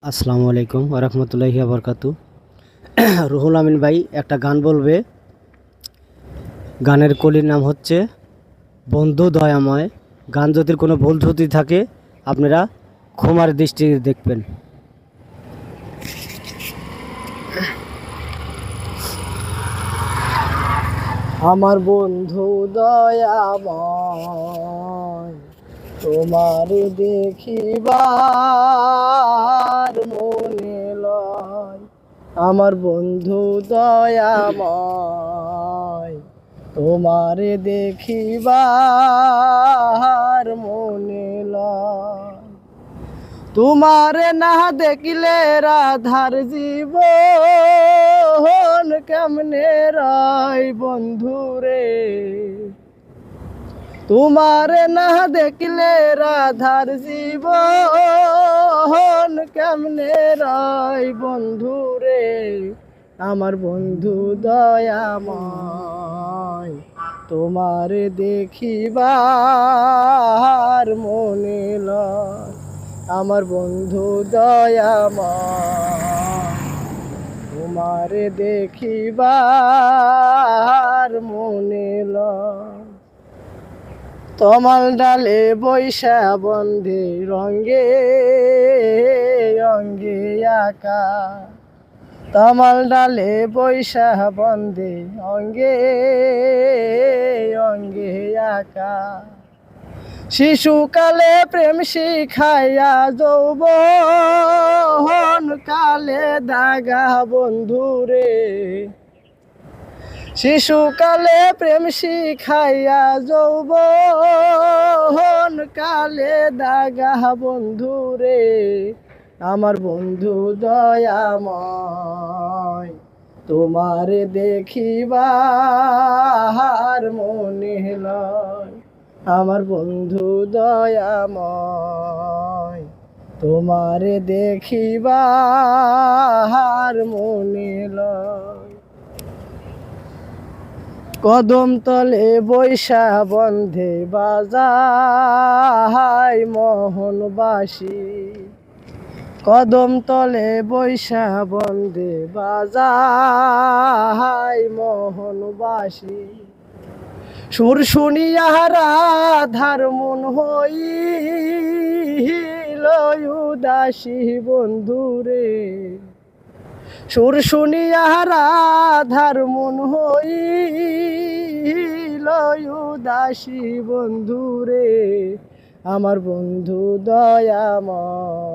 আসসালামু আলাইকুম ওরহমতুল্লাহি বরকাতু। রুহুল আমিন ভাই একটা গান বলবে। গানের কলির নাম হচ্ছে বন্ধু দয়াময়। গান যদি কোনো ভুল ত্রুটি থাকে আপনারা ক্ষমার দৃষ্টি দেখবেন। আমার বন্ধু দয়াময়, তোমার দেখিবার মনে লয়। আমার বন্ধু দয়াময়, তোমার দেখিবার মনে লয়। তোমারে না দেখিলে রাধার জীবন কেমনে রয় বন্ধুরে। তোমারে না দেখিলে রাধার জীবন কেমনে রয় বন্ধুরে। আমার বন্ধু দয়াময়, তোমারে দেখিবার মনে লয়। আমার বন্ধু দয়াময়, তোমারে দেখিবার মনে লয়। তমাল ডালে বৈশা বন্ধে রঙ্গে অঙ্গে আঁকা। তমাল ডালে বৈশা বন্ধে অঙ্গে অঙ্গে আঁকা। শিশুকালে প্রেম শিখাইয়া যৌবন কালে দাগা বন্ধুরে। শিশুকালে প্রেম শিখাইয়া যৌবন কালে দাগা বন্ধুরে। আমার বন্ধু দয়াময়, তোমারে দেখিবার মনে লয়। আমার বন্ধু দয়াময়, তোমারে দেখিবার মনে লয়। কদম তলে বৈশা বন্ধে বাজায় মোহনবাসী। কদম তলে বৈশা বন্ধে বাজায় মোহনবাসী। সুর শুনিয়া রাধার মন হইল উদাসী বন্ধুরে। সুর শুনিয়া রাধার মন হইল উদাসী বন্ধুরে। আমার বন্ধু দয়াময়,